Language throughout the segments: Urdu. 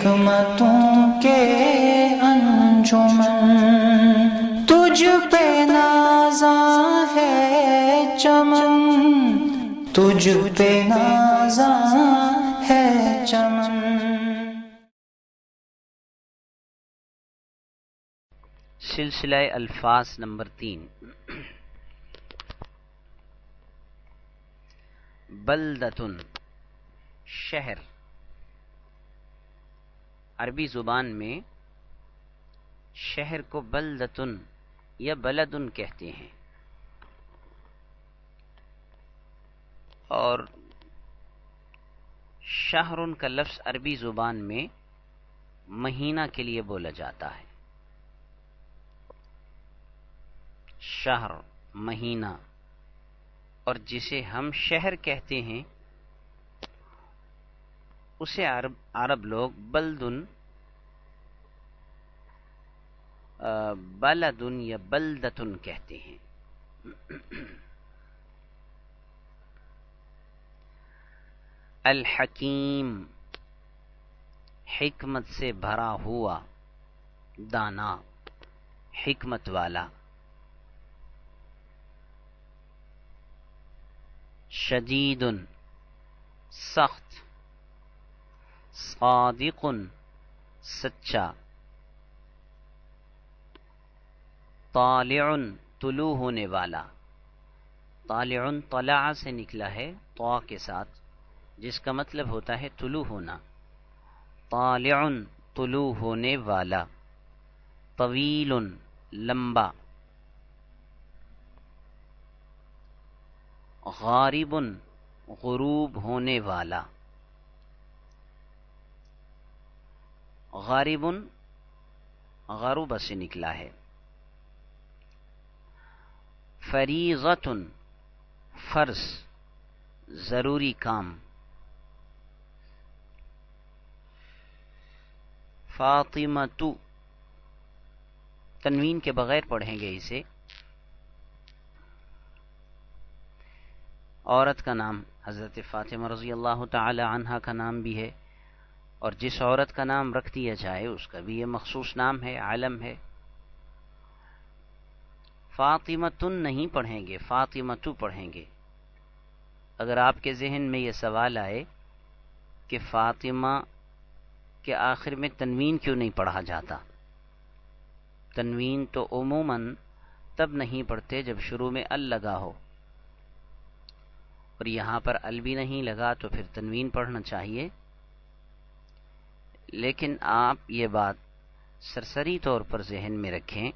حکمتوں کے انجمن، تجھ پہ نازاں ہے چمن، تجھ پہ نازاں ہے چمن۔ سلسلہ الفاظ نمبر 3۔ بلدتن، شہر۔ عربی زبان میں شہر کو بلدتن یا بلدن کہتے ہیں، اور شہرن کا لفظ عربی زبان میں مہینہ کے لیے بولا جاتا ہے۔ شہر مہینہ، اور جسے ہم شہر کہتے ہیں اسے عرب لوگ بلدن، بلدن یا بلدتن کہتے ہیں۔ الحکیم، حکمت سے بھرا ہوا، دانا، حکمت والا۔ شدید، سخت۔ صادق، سچا۔ طالع، طلوع ہونے والا۔ طالع طلع سے نکلا ہے طا کے ساتھ، جس کا مطلب ہوتا ہے طلوع ہونا۔ طالع، طلوع ہونے والا۔ طویل، لمبا۔ غارب، غروب ہونے والا۔ غارب غروب سے نکلا ہے۔ فریضۃ، فرض، ضروری کام۔ فاطمۃ، تنوین کے بغیر پڑھیں گے اسے۔ عورت کا نام حضرت فاطمہ رضی اللہ تعالی عنہا کا نام بھی ہے، اور جس عورت کا نام رکھ دیا جائے اس کا بھی یہ مخصوص نام ہے، عالم ہے۔ فاطمۃن نہیں پڑھیں گے، فاطمۃ پڑھیں گے۔ اگر آپ کے ذہن میں یہ سوال آئے کہ فاطمہ کے آخر میں تنوین کیوں نہیں پڑھا جاتا، تنوین تو عموماً تب نہیں پڑھتے جب شروع میں ال لگا ہو، اور یہاں پر ال بھی نہیں لگا تو پھر تنوین پڑھنا چاہیے۔ لیکن آپ یہ بات سرسری طور پر ذہن میں رکھیں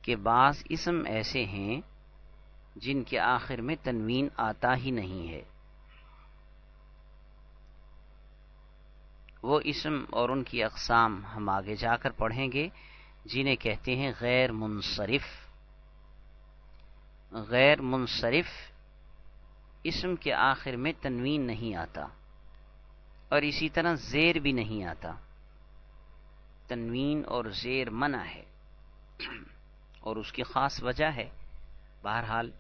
کہ بعض اسم ایسے ہیں جن کے آخر میں تنوین آتا ہی نہیں ہے۔ وہ اسم اور ان کی اقسام ہم آگے جا کر پڑھیں گے، جنہیں کہتے ہیں غیر منصرف۔ غیر منصرف اسم کے آخر میں تنوین نہیں آتا، اور اسی طرح زیر بھی نہیں آتا۔ تنوین اور زیر منع ہے، اور اس کی خاص وجہ ہے۔ بہرحال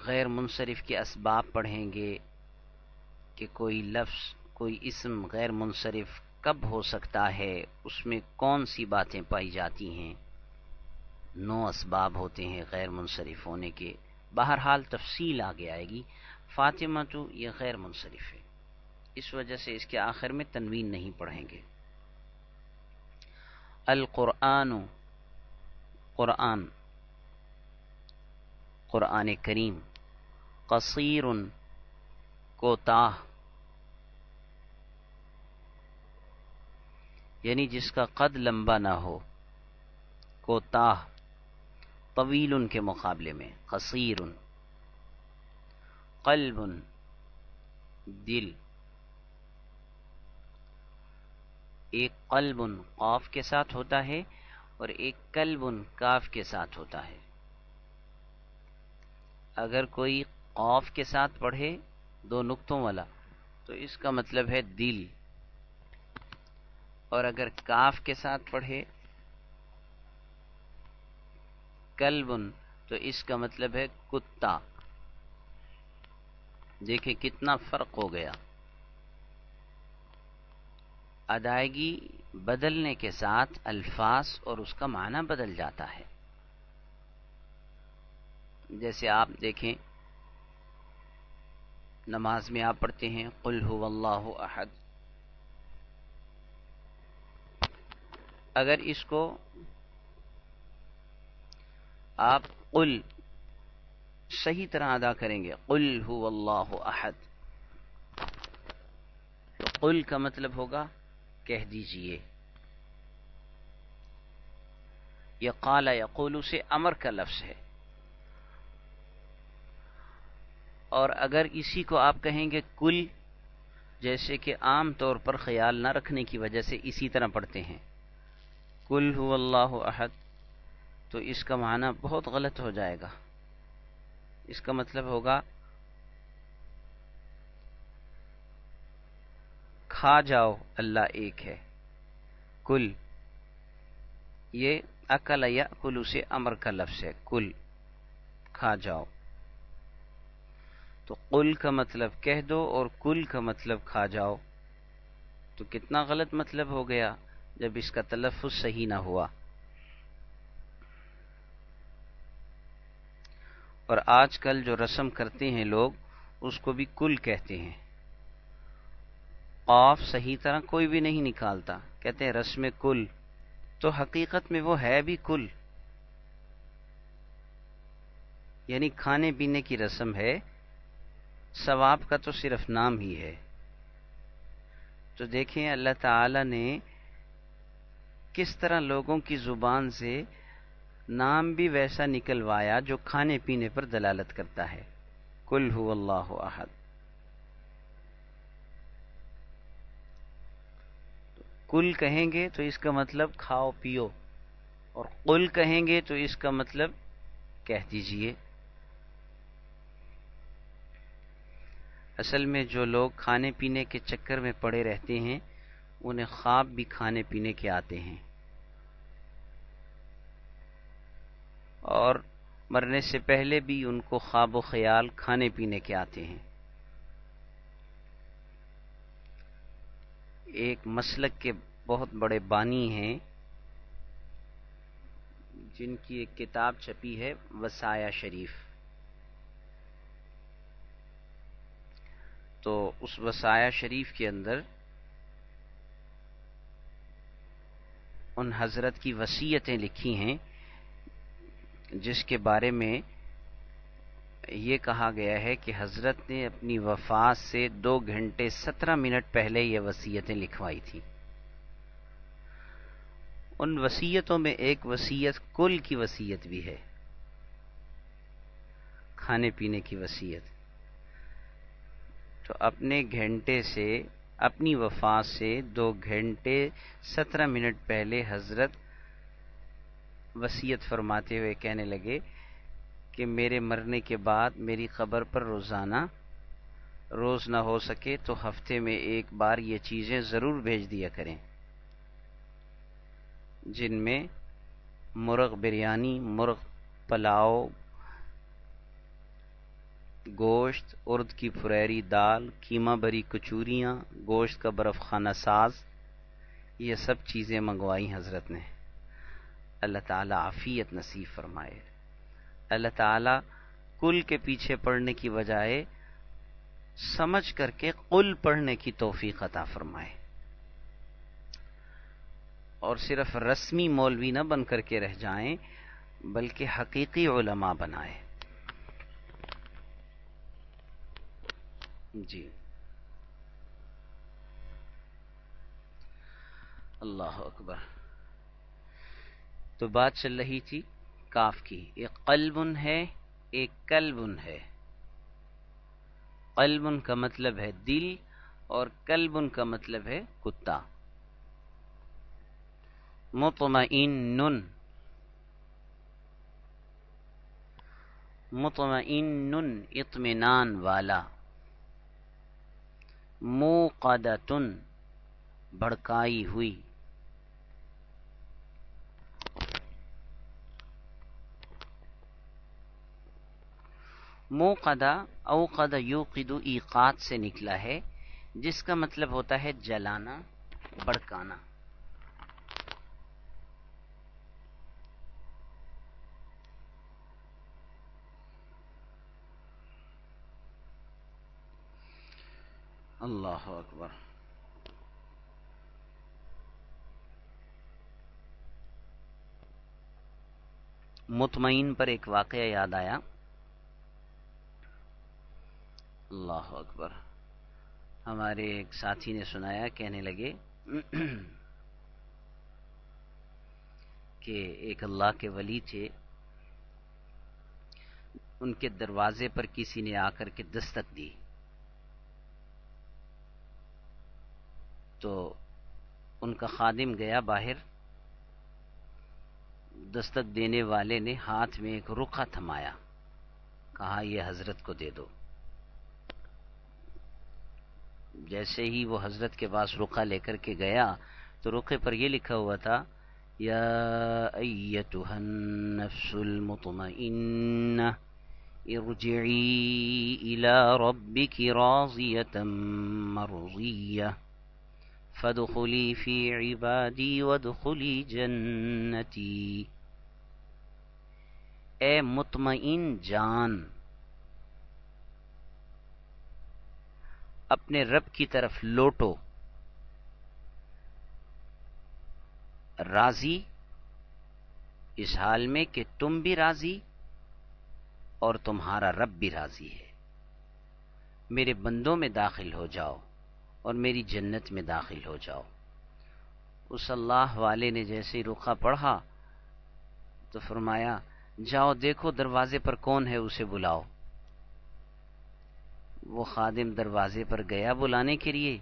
غیر منصرف کے اسباب پڑھیں گے کہ کوئی لفظ، کوئی اسم غیر منصرف کب ہو سکتا ہے، اس میں کون سی باتیں پائی جاتی ہیں۔ 9 اسباب ہوتے ہیں غیر منصرف ہونے کے۔ بہرحال تفصیل آگے آئے گی۔ فاطمہ تو یہ غیر منصرف ہے، اس وجہ سے اس کے آخر میں تنوین نہیں پڑھیں گے۔ القرآن، قرآن، قرآن کریم۔ قصیر، کوتاہ، یعنی جس کا قد لمبا نہ ہو، کوتاہ۔ طویل کے مقابلے میں قصیر۔ قلب، دل۔ ایک قلب قاف کے ساتھ ہوتا ہے اور ایک قلب کاف کے ساتھ ہوتا ہے۔ اگر کوئی قاف کے ساتھ پڑھے 2 نقطوں والا تو اس کا مطلب ہے دل، اور اگر کاف کے ساتھ پڑھے کلب تو اس کا مطلب ہے کتا۔ دیکھیں کتنا فرق ہو گیا۔ ادائیگی بدلنے کے ساتھ الفاظ اور اس کا معنی بدل جاتا ہے. جیسے آپ دیکھیں نماز میں آپ پڑھتے ہیں قل هو اللہ احد. اگر اس کو آپ قل صحیح طرح ادا کریں گے قل هو اللہ احد، تو قل کا مطلب ہوگا کہہ دیجئے. یہ قال یقول سے امر کا لفظ ہے. اور اگر اسی کو آپ کہیں گے کل، جیسے کہ عام طور پر خیال نہ رکھنے کی وجہ سے اسی طرح پڑھتے ہیں قل هو اللہ احد، تو اس کا معنی بہت غلط ہو جائے گا. اس کا مطلب ہوگا کھا جاؤ اللہ ایک ہے. کل یہ اکل یاکل سے امر کا لفظ ہے، کل کھا جاؤ. تو قل کا مطلب کہہ دو اور کل کا مطلب کھا جاؤ، تو کتنا غلط مطلب ہو گیا جب اس کا تلفظ صحیح نہ ہوا. اور آج کل جو رسم کرتے ہیں لوگ اس کو بھی کل کہتے ہیں. قاف صحیح طرح کوئی بھی نہیں نکالتا، کہتے ہیں رسم کل، تو حقیقت میں وہ ہے بھی کل، یعنی کھانے پینے کی رسم ہے، ثواب کا تو صرف نام ہی ہے. تو دیکھیں اللہ تعالی نے کس طرح لوگوں کی زبان سے نام بھی ویسا نکلوایا جو کھانے پینے پر دلالت کرتا ہے. قل هو اللہ احد. کل کہیں گے تو اس کا مطلب کھاؤ پیو، اور قل کہیں گے تو اس کا مطلب کہہ دیجئے. اصل میں جو لوگ کھانے پینے کے چکر میں پڑے رہتے ہیں انہیں خواب بھی کھانے پینے کے آتے ہیں، اور مرنے سے پہلے بھی ان کو خواب و خیال کھانے پینے کے آتے ہیں. ایک مسلک کے بہت بڑے بانی ہیں جن کی ایک کتاب چھپی ہے وصایا شریف. تو اس وصایا شریف کے اندر ان حضرت کی وصیتیں لکھی ہیں جس کے بارے میں یہ کہا گیا ہے کہ حضرت نے اپنی وفات سے 2 گھنٹے 17 منٹ پہلے یہ وصیتیں لکھوائی تھیں. ان وصیتوں میں ایک وصیت کل کی وصیت بھی ہے، کھانے پینے کی وصیت. تو اپنے گھنٹے سے، اپنی وفات سے 2 گھنٹے 17 منٹ پہلے حضرت وصیت فرماتے ہوئے کہنے لگے کہ میرے مرنے کے بعد میری قبر پر روزانہ، روز نہ ہو سکے تو ہفتے میں 1 بار یہ چیزیں ضرور بھیج دیا کریں، جن میں مرغ بریانی، مرغ پلاؤ، گوشت، ارد کی پھریری دال، قیمہ بری کچوریاں، گوشت کا برف خانہ ساز، یہ سب چیزیں منگوائی حضرت نے. اللہ تعالیٰ عافیت نصیب فرمائے. اللہ تعالیٰ کل کے پیچھے پڑھنے کی بجائے سمجھ کر کے قل پڑھنے کی توفیق عطا فرمائے، اور صرف رسمی مولوی نہ بن کر کے رہ جائیں بلکہ حقیقی علماء بنائے. جی اللہ اکبر. تو بات چل رہی تھی کاف کی. ایک قلب ہے، ایک کلب ہے. قلب کا مطلب ہے دل اور کلب کا مطلب ہے کتا. مطمئن، مطمئن اطمینان والا. موقدۃ بھڑکائی ہوئی. موقدہ اوقد یوقد ایقاد سے نکلا ہے، جس کا مطلب ہوتا ہے جلانا بڑکانا. اللہ اکبر. مطمئن پر ایک واقعہ یاد آیا. اللہ اکبر. ہمارے ایک ساتھی نے سنایا، کہنے لگے کہ ایک اللہ کے ولی تھے، ان کے دروازے پر کسی نے آ کر کے دستک دی، تو ان کا خادم گیا باہر. دستک دینے والے نے ہاتھ میں ایک رقعہ تھمایا، کہا یہ حضرت کو دے دو. جیسے ہی وہ حضرت کے پاس رقعہ لے کر کے گیا تو رقعے پر یہ لکھا ہوا تھا، یا ایتھا النفس المطمئنہ ارجعی الی ربک راضیۃ مرضیہ فادخلی فی عبادی وادخلی جنتی. اے مطمئن جان، اپنے رب کی طرف لوٹو، راضی اس حال میں کہ تم بھی راضی اور تمہارا رب بھی راضی ہے. میرے بندوں میں داخل ہو جاؤ اور میری جنت میں داخل ہو جاؤ. اس اللہ والے نے جیسے ہی رقعہ پڑھا تو فرمایا، جاؤ دیکھو دروازے پر کون ہے، اسے بلاؤ. وہ خادم دروازے پر گیا بلانے کے لیے،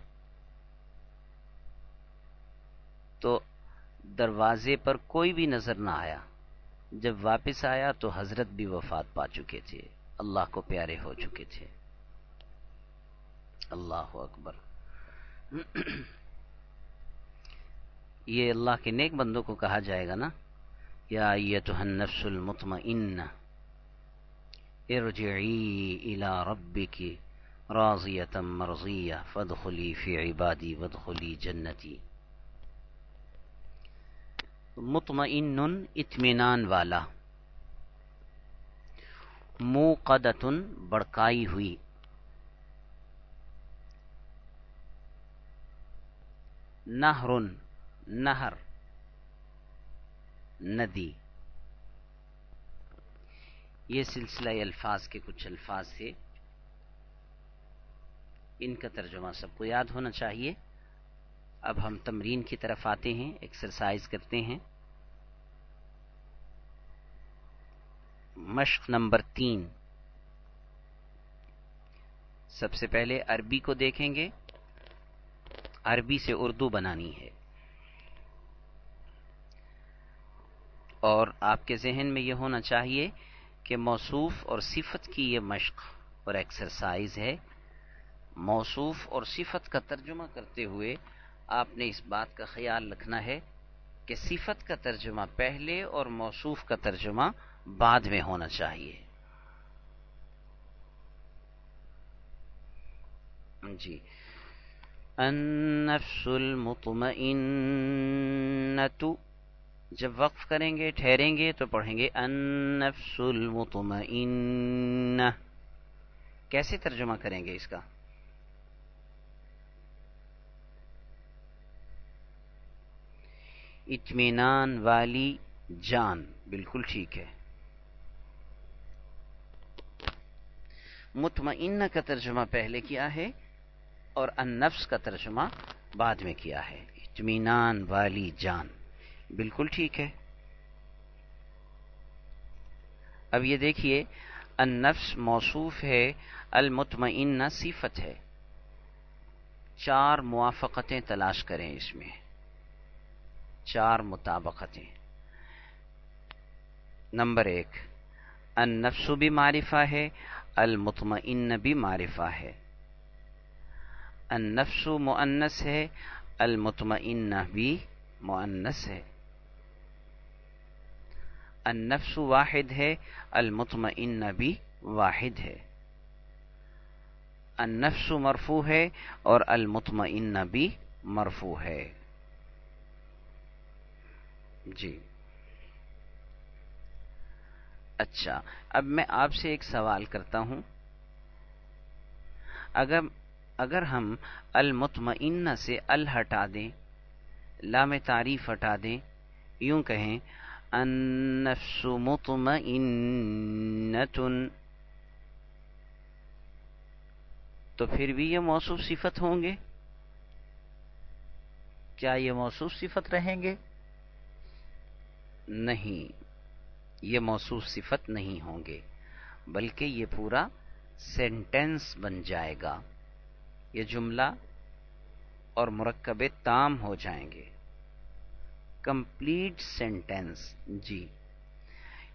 تو دروازے پر کوئی بھی نظر نہ آیا. جب واپس آیا تو حضرت بھی وفات پا چکے تھے، اللہ کو پیارے ہو چکے تھے. اللہ اکبر. یہ اللہ کے نیک بندوں کو کہا جائے گا نا، یا ایتھا النفس المطمئنہ ارجعی الی ربک راضیۃ مرضیہ فادخلی فی عبادی وادخلی جنتی. مطمئن اطمینان والا، موقدۃ بڑکائی ہوئی، نہر نہر ندی. یہ سلسلہ الفاظ کے کچھ الفاظ تھے، ان کا ترجمہ سب کو یاد ہونا چاہیے. اب ہم تمرین کی طرف آتے ہیں، ایکسرسائز کرتے ہیں. مشق نمبر 3. سب سے پہلے عربی کو دیکھیں گے، عربی سے اردو بنانی ہے. اور آپ کے ذہن میں یہ ہونا چاہیے کہ موصوف اور صفت کی یہ مشق اور ایکسرسائز ہے. موصوف اور صفت کا ترجمہ کرتے ہوئے آپ نے اس بات کا خیال رکھنا ہے کہ صفت کا ترجمہ پہلے اور موصوف کا ترجمہ بعد میں ہونا چاہیے. جی، النفس المطمئنۃ، جب وقف کریں گے ٹھہریں گے تو پڑھیں گے النفس المطمئنہ. کیسے ترجمہ کریں گے اس کا؟ اطمینان والی جان، بالکل ٹھیک ہے. مطمئنہ کا ترجمہ پہلے کیا ہے اور النفس کا ترجمہ بعد میں کیا ہے. اطمینان والی جان، بالکل ٹھیک ہے. اب یہ دیکھیے، النفس موصوف ہے، المطمئنہ صفت ہے. 4 موافقتیں تلاش کریں، اس میں 4 مطابقتیں. نمبر 1، النفس بھی معرفہ ہے، المطمئن بھی معرفہ ہے. النفس مؤنث ہے، المطمئن بھی مؤنث ہے. النفس واحد ہے، المطمئن بھی واحد ہے. النفس مرفوع ہے اور المطمئن بھی مرفوع ہے. جی اچھا، اب میں آپ سے ایک سوال کرتا ہوں. اگر ہم المطمئنہ سے ال ہٹا دیں، لام تعریف ہٹا دیں، یوں کہیں النفس مطمئنۃ، تو پھر بھی یہ موصوف صفت ہوں گے؟ کیا یہ موصوف صفت رہیں گے؟ نہیں، یہ موصوف صفت نہیں ہوں گے، بلکہ یہ پورا سینٹنس بن جائے گا، یہ جملہ اور مرکب تام ہو جائیں گے، کمپلیٹ سینٹنس. جی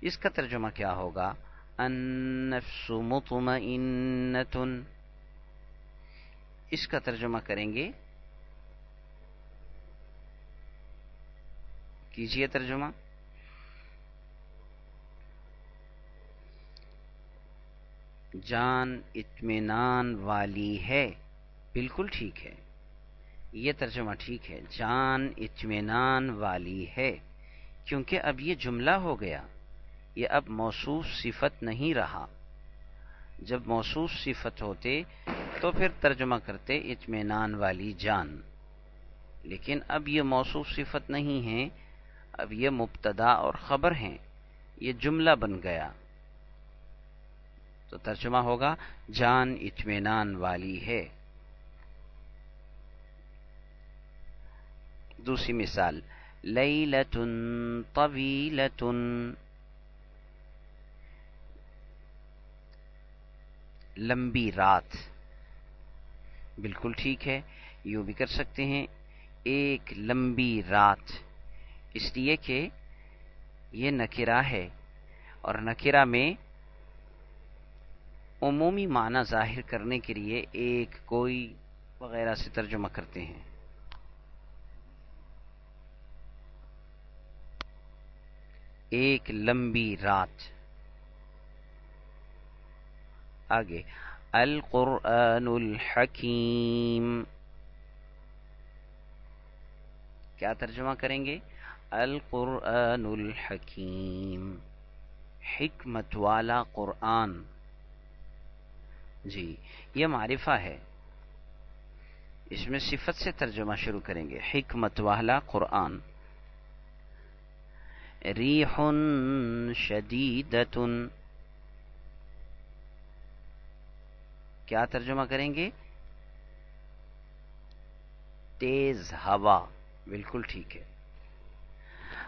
اس کا ترجمہ کیا ہوگا؟ النفس مطمئنۃ. اس کا ترجمہ کریں گے، کیجئے ترجمہ. جان اطمینان والی ہے. بالکل ٹھیک ہے، یہ ترجمہ ٹھیک ہے، جان اطمینان والی ہے، کیونکہ اب یہ جملہ ہو گیا، یہ اب موصوف صفت نہیں رہا. جب موصوف صفت ہوتے تو پھر ترجمہ کرتے اطمینان والی جان، لیکن اب یہ موصوف صفت نہیں ہے، اب یہ مبتدا اور خبر ہیں، یہ جملہ بن گیا، تو ترجمہ ہوگا جان اطمینان والی ہے. دوسری مثال، لیلۃ طویلۃ، لمبی رات. بالکل ٹھیک ہے، یوں بھی کر سکتے ہیں ایک لمبی رات، اس لیے کہ یہ نکرہ ہے، اور نکرہ میں عمومی معنی ظاہر کرنے کے لیے ایک، کوئی وغیرہ سے ترجمہ کرتے ہیں. ایک لمبی رات. آگے القرآن الحکیم، کیا ترجمہ کریں گے؟ القرآن الحکیم، حکمت والا قرآن. جی یہ معرفہ ہے، اس میں صفت سے ترجمہ شروع کریں گے، حکمت والا قرآن. ریح شدیدۃ، کیا ترجمہ کریں گے؟ تیز ہوا. بالکل ٹھیک ہے.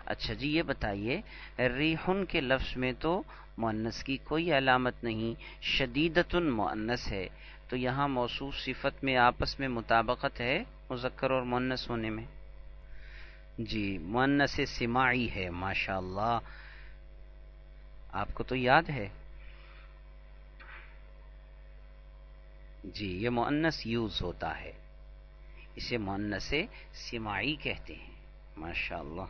اچھا جی یہ بتائیے، ریحن کے لفظ میں تو مؤنث کی کوئی علامت نہیں، شدیدتن مؤنث ہے، تو یہاں موصوف صفت میں آپس میں مطابقت ہے مذکر اور مؤنث ہونے میں. جی مؤنث سماعی ہے، ماشاءاللہ، آپ کو تو یاد ہے. جی یہ مؤنث یوز ہوتا ہے، اسے مؤنث سماعی کہتے ہیں، ماشاءاللہ.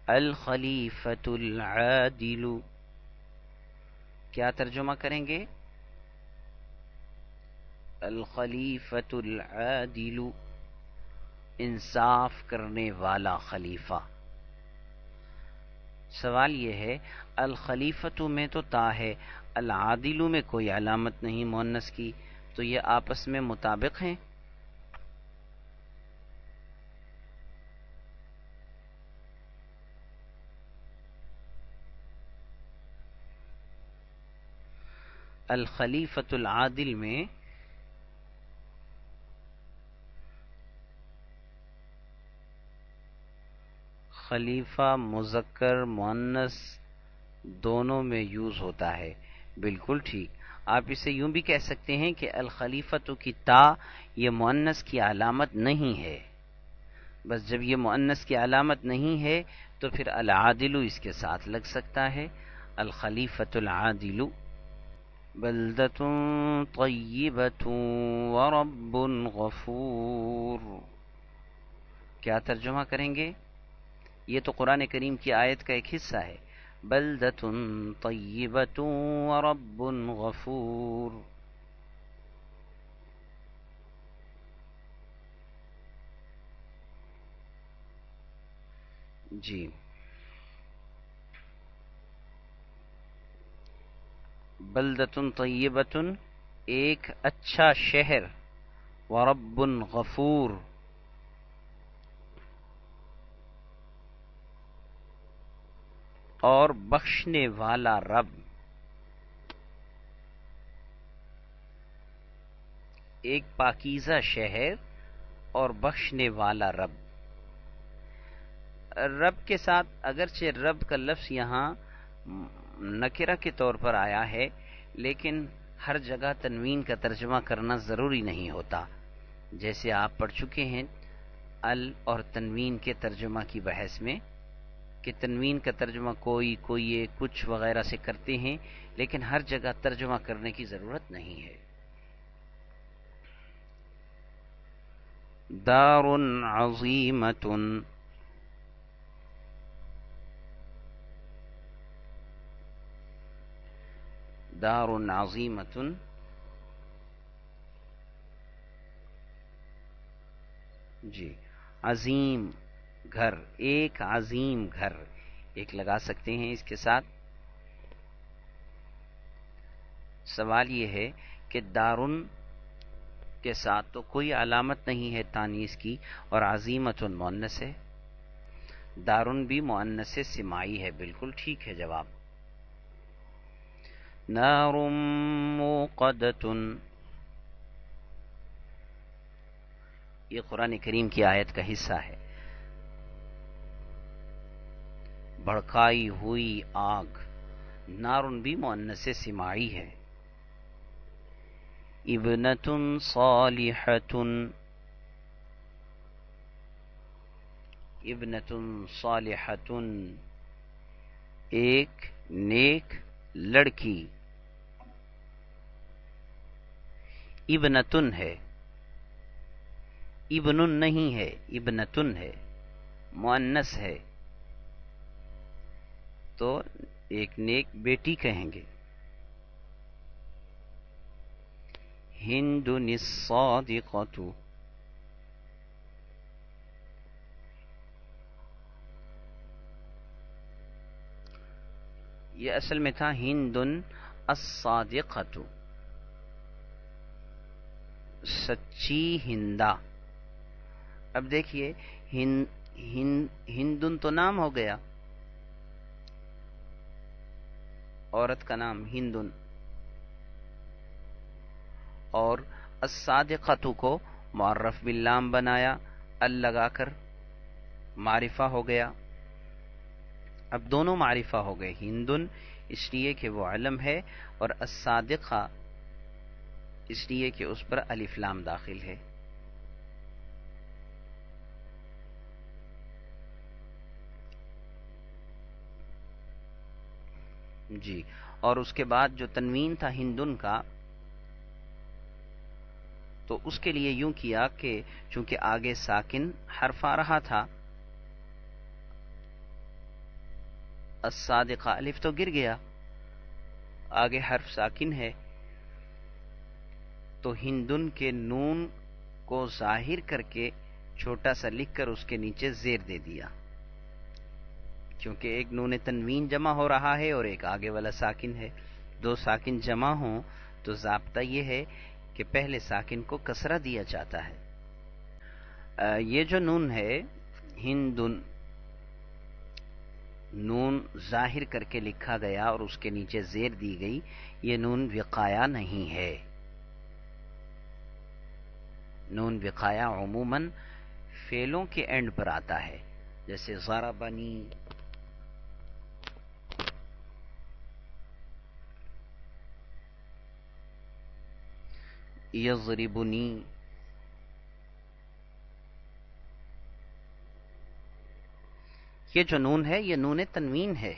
الخلیفۃ العادل، کیا ترجمہ کریں گے؟ الخلیفۃ العادل، انصاف کرنے والا خلیفہ. سوال یہ ہے، الخلیفۃ میں تو تا ہے، العادل میں کوئی علامت نہیں مؤنث کی، تو یہ آپس میں مطابق ہیں؟ الخلیفۃ العادل میں خلیفہ مذکر مؤنث دونوں میں یوز ہوتا ہے. بالکل ٹھیک. آپ اسے یوں بھی کہہ سکتے ہیں کہ الخلیفۃ کی تا یہ مؤنث کی علامت نہیں ہے، بس جب یہ مؤنث کی علامت نہیں ہے تو پھر العادل اس کے ساتھ لگ سکتا ہے. الخلیفۃ العادل. بلدۃ طیبۃ ورب غفور، کیا ترجمہ کریں گے؟ یہ تو قرآن کریم کی آیت کا ایک حصہ ہے، بلدۃ طیبۃ ورب غفور. جی، بلدتن طیبتن ایک اچھا شہر، ورب غفور اور بخشنے والا رب، ایک پاکیزہ شہر اور بخشنے والا رب۔ رب کے ساتھ اگرچہ رب کا لفظ یہاں نکرہ کے طور پر آیا ہے، لیکن ہر جگہ تنوین کا ترجمہ کرنا ضروری نہیں ہوتا، جیسے آپ پڑھ چکے ہیں ال اور تنوین کے ترجمہ کی بحث میں کہ تنوین کا ترجمہ کوئی کچھ وغیرہ سے کرتے ہیں، لیکن ہر جگہ ترجمہ کرنے کی ضرورت نہیں ہے۔ دار عظیمۃ، دار عظیمۃ، جی، عظیم گھر، ایک عظیم گھر، ایک لگا سکتے ہیں اس کے ساتھ۔ سوال یہ ہے کہ دارن کے ساتھ تو کوئی علامت نہیں ہے تانیث کی، اور عظیمۃ مؤنث ہے، دارن بھی مؤنث سماعی ہے، بالکل ٹھیک ہے جواب۔ نار موقدۃ، یہ قرآن کریم کی آیت کا حصہ ہے، بھڑکائی ہوئی آگ، نارن بھی مؤنث سماعی ہے۔ ابنۃ صالحۃ، ابنۃ صالحۃ ایک نیک لڑکی، ابنتن ہے، ابن نہیں ہے، ابنتن ہے، مؤنث ہے، تو ایک نیک بیٹی کہیں گے۔ ہند الصادقۃ، یہ اصل میں تھا ہند الصادقۃ، سچی ہندا۔ اب دیکھیے ہندن تو نام ہو گیا، عورت کا نام ہندن، اور الصادقۃ کو معرف باللام بنایا، ال لگا کر معرفہ ہو گیا۔ اب دونوں معرفہ ہو گئے، ہندن اس لیے کہ وہ علم ہے، اور الصادقہ اس لیے کہ اس پر الف لام داخل ہے۔ جی، اور اس کے بعد جو تنوین تھا ہندن کا، تو اس کے لیے یوں کیا کہ چونکہ آگے ساکن حرف آ رہا تھا، الصادقہ الف تو گر گیا، آگے حرف ساکن ہے، تو ہندن کے نون کو ظاہر کر کے چھوٹا سا لکھ کر اس کے نیچے زیر دے دیا، کیونکہ ایک نون تنوین جمع ہو رہا ہے اور ایک آگے والا ساکن ہے، دو ساکن جمع ہوں تو ضابطہ یہ ہے کہ پہلے ساکن کو کسرہ دیا جاتا ہے۔ یہ جو نون ہے ہندن، نون ظاہر کر کے لکھا گیا اور اس کے نیچے زیر دی گئی، یہ نون وقایا نہیں ہے۔ نون وقایا عموماً فعلوں کے اینڈ پر آتا ہے، جیسے ضربنی، یضربنی، یہ جو نون ہے یہ نون تنوین ہے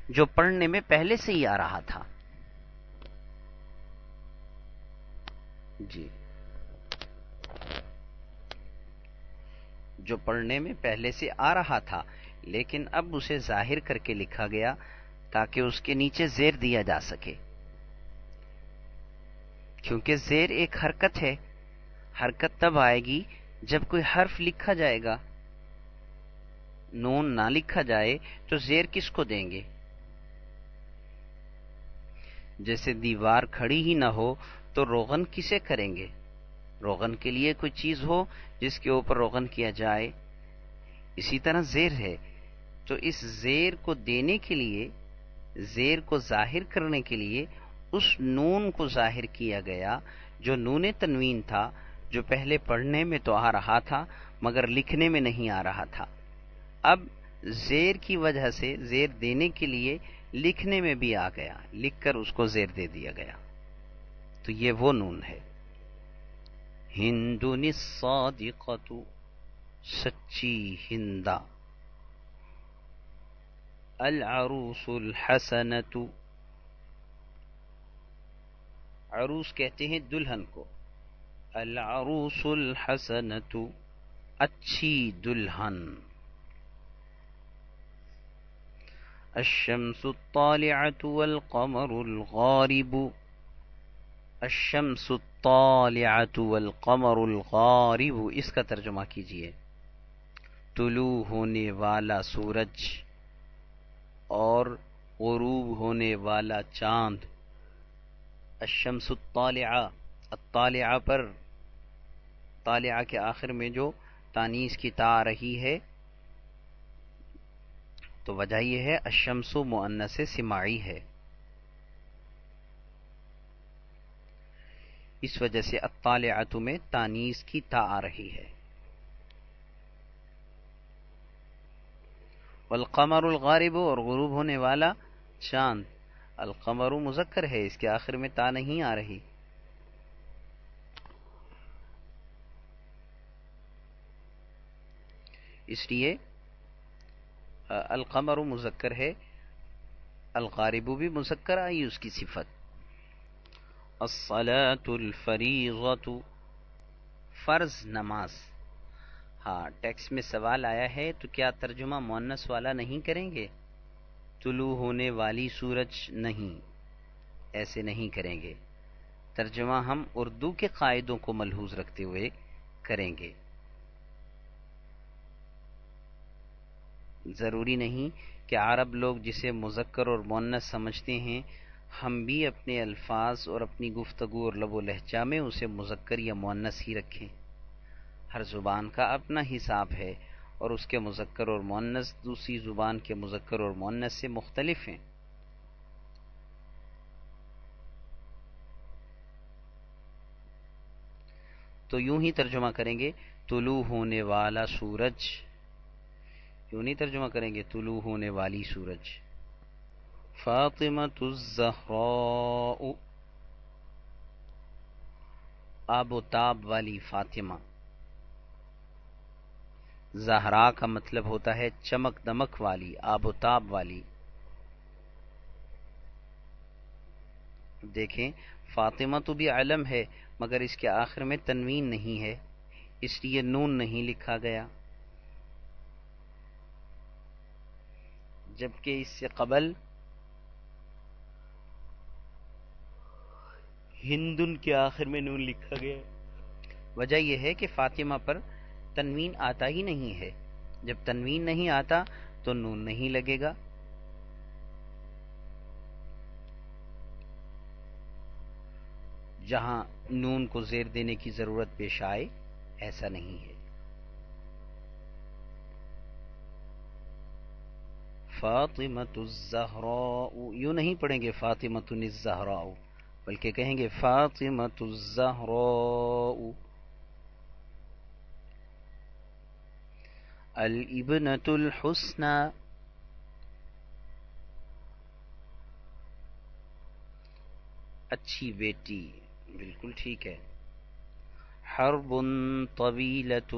جو پڑھنے میں پہلے سے ہی آ رہا تھا۔ جی، جو پڑھنے میں پہلے سے آ رہا تھا، لیکن اب اسے ظاہر کر کے لکھا گیا تاکہ اس کے نیچے زیر دیا جا سکے، کیونکہ زیر ایک حرکت ہے، حرکت تب آئے گی جب کوئی حرف لکھا جائے گا، نون نہ لکھا جائے تو زیر کس کو دیں گے؟ جیسے دیوار کھڑی ہی نہ ہو تو روغن کسے کریں گے؟ روغن کے لیے کوئی چیز ہو جس کے اوپر روغن کیا جائے. اسی طرح زیر ہے، تو اس زیر کو دینے کے لیے، زیر کو ظاہر کرنے کے لیے اس نون کو ظاہر کیا گیا جو نون تنوین تھا، جو پہلے پڑھنے میں تو آ رہا تھا مگر لکھنے میں نہیں آ رہا تھا. اب زیر کی وجہ سے، زیر دینے کے لیے لکھنے میں بھی آ گیا، لکھ کر اس کو زیر دے دیا گیا، تو یہ وہ نون ہے. ہندن الصادقۃ، سچی ہندا. العروس الحسنۃ، عروس کہتے ہیں دلہن کو. العروس الحسنۃ، اچھی دلہن. الشمس الطالعۃ والقمر الغارب، الشمس الطالعۃ والقمر الغارب، اس کا ترجمہ کیجئے. طلوع ہونے والا سورج اور غروب ہونے والا چاند. الشمس الطالعہ، الطالعہ پر طالعہ کے آخر میں جو تانیث کی تا آ رہی ہے تو وجہ یہ ہے الشمس مؤنث سماعی ہے، اس وجہ سے الطالعۃ میں تانیث کی تا آ رہی ہے. والقمر الغارب، اور غروب ہونے والا چاند. القمر مذکر ہے، اس کے آخر میں تا نہیں آ رہی. اس لیے القمر مذکر ہے، الغارب بھی مذکر آئی اس کی صفت. الصلاۃ الفریضۃ، فرض نماز. ہاں، ٹیکسٹ میں سوال آیا ہے تو کیا ترجمہ مؤنث والا نہیں کریں گے؟ طلوع ہونے والی سورج نہیں، ایسے نہیں کریں گے. ترجمہ ہم اردو کے قاعدوں کو ملحوظ رکھتے ہوئے کریں گے. ضروری نہیں کہ عرب لوگ جسے مذکر اور مؤنث سمجھتے ہیں ہم بھی اپنے الفاظ اور اپنی گفتگو اور لب و لہجہ میں اسے مذکر یا مؤنث ہی رکھیں. ہر زبان کا اپنا حساب ہے اور اس کے مذکر اور مؤنث دوسری زبان کے مذکر اور مؤنث سے مختلف ہیں. تو یوں ہی ترجمہ کریں گے طلوع ہونے والا سورج، یوں نہیں ترجمہ کریں گے طلوع ہونے والی سورج. فاطمۃ الزہراء، آب و تاب والی فاطمہ. زہرا کا مطلب ہوتا ہے چمک دمک والی، آب و تاب والی. دیکھیں فاطمہ تو بھی علم ہے مگر اس کے آخر میں تنوین نہیں ہے، اس لیے نون نہیں لکھا گیا، جبکہ اس سے قبل ہندن کے آخر میں نون لکھا گیا. وجہ یہ ہے کہ فاطمہ پر تنوین آتا ہی نہیں ہے، جب تنوین نہیں آتا تو نون نہیں لگے گا. جہاں نون کو زیر دینے کی ضرورت پیش آئے ایسا نہیں ہے. فاطمۃ الزہراء، یوں نہیں پڑھیں گے فاطمۃ الزہراء، بلکہ کہیں گے فاطمۃ الزہراء. الابنۃ الحسنى، اچھی بیٹی، بالکل ٹھیک ہے. حرب طویلۃ،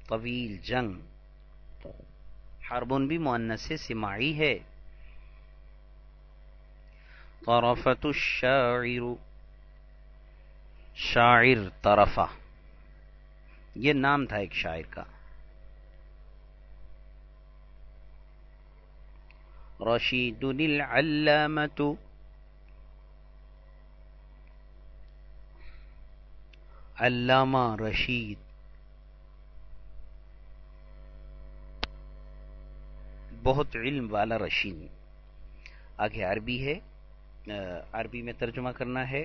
طویل جنگ. حرب بھی مؤنث سماعی ہے. طرفۃ الشاعر، شاعر طرفہ، یہ نام تھا ایک شاعر کا. رشید العلامۃ، علامہ رشید. بہت علم والا رشید. آگے عربی ہے، عربی میں ترجمہ کرنا ہے.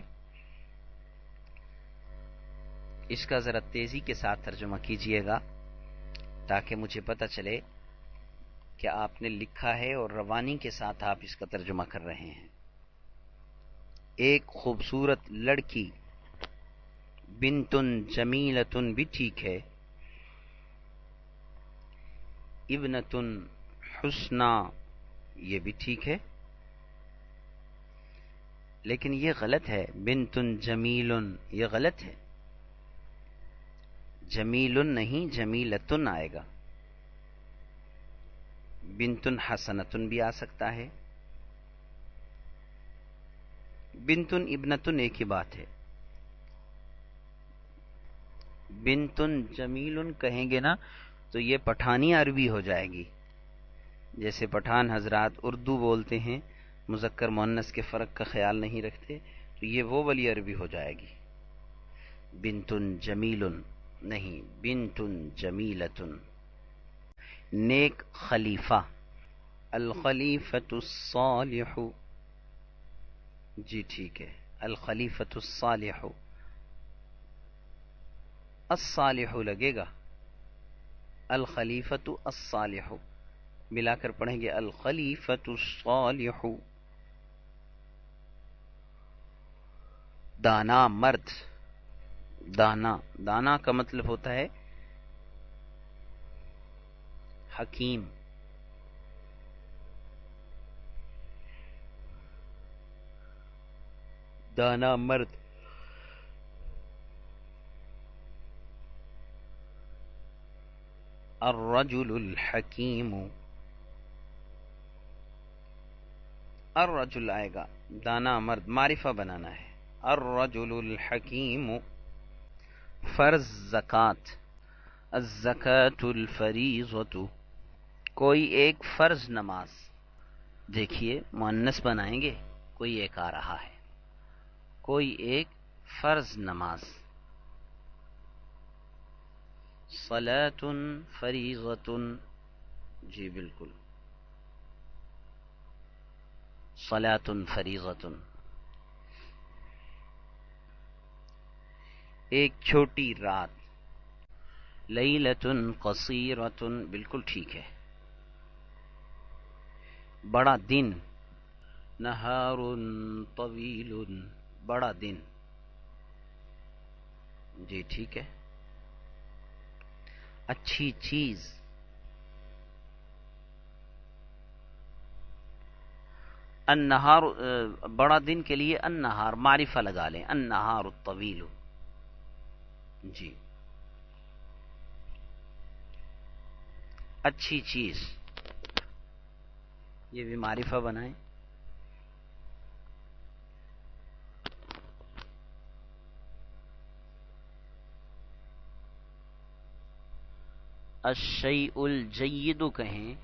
اس کا ذرا تیزی کے ساتھ ترجمہ کیجئے گا تاکہ مجھے پتہ چلے کہ آپ نے لکھا ہے اور روانی کے ساتھ آپ اس کا ترجمہ کر رہے ہیں. ایک خوبصورت لڑکی، بنتن جمیلتن بھی ٹھیک ہے، ابنتن حسنا یہ بھی ٹھیک ہے، لیکن یہ غلط ہے. بنتن جمیلن یہ غلط ہے، جمیلن نہیں جمیلتن آئے گا. بنتن حسنتن بھی آ سکتا ہے. بنتن ابنتن ایک ہی بات ہے. بنتن جمیلن کہیں گے نا تو یہ پٹھانی عربی ہو جائے گی. جیسے پٹھان حضرات اردو بولتے ہیں، مذکر مؤنث کے فرق کا خیال نہیں رکھتے، تو یہ وہ والی عربی ہو جائے گی. بنتن جمیلن نہیں، بنتن جمیلتن. نیک خلیفہ، الخلیفۃ الصالح، جی ٹھیک ہے، الخلیفۃ الصالح. الصالح لگے گا، الخلیفۃ الصالح ملا کر پڑھیں گے الخلیفۃ الصالح. دانا مرد، دانا، دانا کا مطلب ہوتا ہے حکیم. دانا مرد. الرجل الحکیم، الرجل آئے گا، دانا مرد معرفہ بنانا ہے. الرجل الحکیم. فرض زکوٰۃ، الزکاۃ الفریضۃ کوئی ایک فرض نماز. دیکھیے مؤنث بنائیں گے، کوئی ایک آ رہا ہے، کوئی ایک فرض نماز. صلاۃ فریضۃ، جی بالکل، صلاۃ فریضۃ. ایک چھوٹی رات، لیلۃ قصیرۃ، بالکل ٹھیک ہے. بڑا دن، نہار طویل، بڑا دن، جی ٹھیک ہے. اچھی چیز، النہار، بڑا دن کے لیے النہار معرفہ لگا لیں، النہار الطویل، جی. اچھی چیز یہ بھی معرفہ بنائیں. الشیء الجید کہیں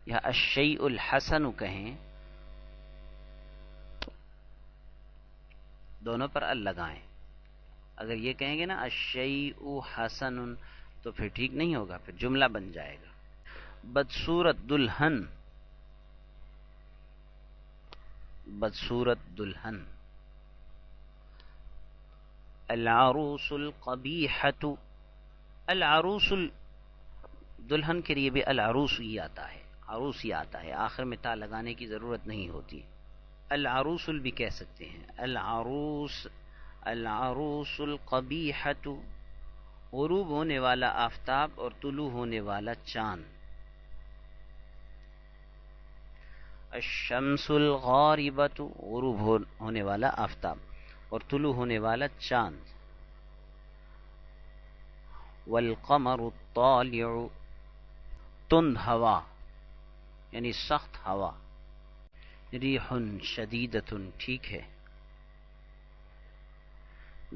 یا الشیء الحسن کہیں، دونوں پر ال لگائیں. اگر یہ کہیں گے نا الشیء حسن تو پھر ٹھیک نہیں ہوگا، پھر جملہ بن جائے گا. بدصورت دلہن، بدصورت دلہن. العروس القبیحۃ، العروس دلہن کے لیے بھی العروس ہی آتا ہے، عروس ہی آتا ہے، آخر میں تا لگانے کی ضرورت نہیں ہوتی. العروس بھی کہہ سکتے ہیں. العروس، العروس القبیحۃ، غروب ہونے والا آفتاب اور طلوع ہونے والا چاند. الشمس الغاربۃ، غروب ہونے والا آفتاب اور طلوع ہونے والا چاند. والقمر الطالع، تند ہوا یعنی سخت ہوا. ریح شدیدۃ، ٹھیک ہے.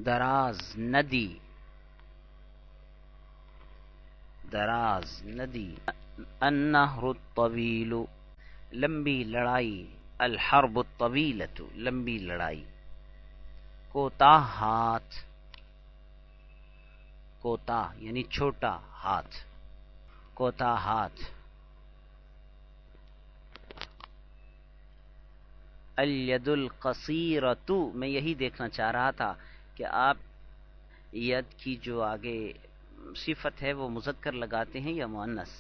دراز ندی، دراز ندی. النہر الطویل، لمبی لڑائی. الحرب الطویلۃ، لمبی لڑائی. کوتاہ ہاتھ، کوتاہ یعنی چھوٹا ہاتھ، کوتاہ ہاتھ. الید القصیرۃ، میں یہی دیکھنا چاہ رہا تھا کہ آپ ید کی جو آگے صفت ہے وہ مذکر لگاتے ہیں یا مؤنث؟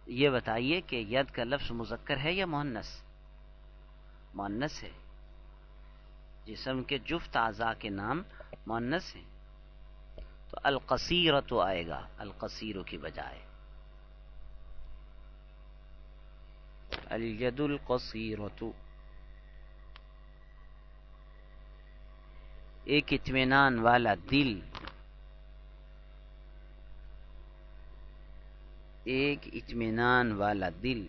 یہ بتائیے کہ ید کا لفظ مذکر ہے یا مؤنث؟ مؤنث ہے، جسم کے جفت اعضاء کے نام مؤنث ہیں، تو القصیرۃ آئے گا القصیر کی بجائے، الید القصیرۃ۔ ایک اطمینان والا دل، ایک اطمینان والا دل،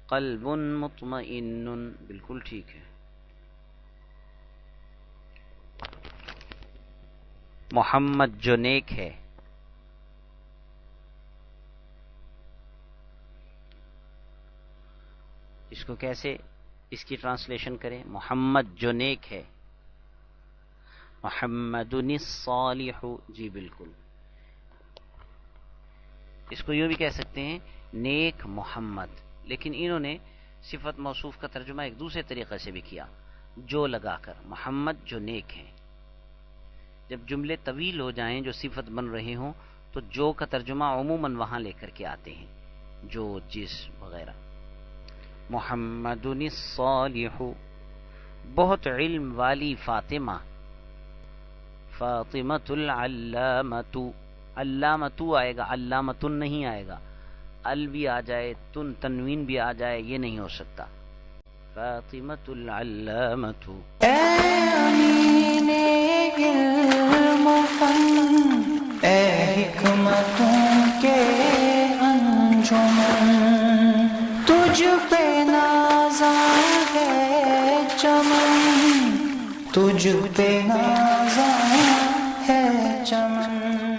قلب مطمئن، بالکل ٹھیک ہے۔ محمد جو نیک ہے، اس کو کیسے اس کی ٹرانسلیشن کریں؟ محمد جو نیک ہے، محمد الصالح، جی بالکل۔ اس کو یوں بھی کہہ سکتے ہیں نیک محمد، لیکن انہوں نے صفت موصوف کا ترجمہ ایک دوسرے طریقے سے بھی کیا، جو لگا کر، محمد جو نیک ہے۔ جب جملے طویل ہو جائیں جو صفت بن رہے ہوں تو جو کا ترجمہ عموماً وہاں لے کر کے آتے ہیں، جو، جس وغیرہ۔ محمد الصالح، بہت علم والی فاطمہ، فاطمۃ العلامۃ، علامۃ آئے گا، علامۃ نہیں آئے گا، ال بھی آ جائے، تنوین بھی آ جائے، یہ نہیں ہو سکتا۔ فاطمۃ العلامۃ۔ اے امین علم و فن، اے حکمتوں کے انجمن، تجھ پہ نازاں ہے چمن، تجھ پہ نازاں ہے چمن۔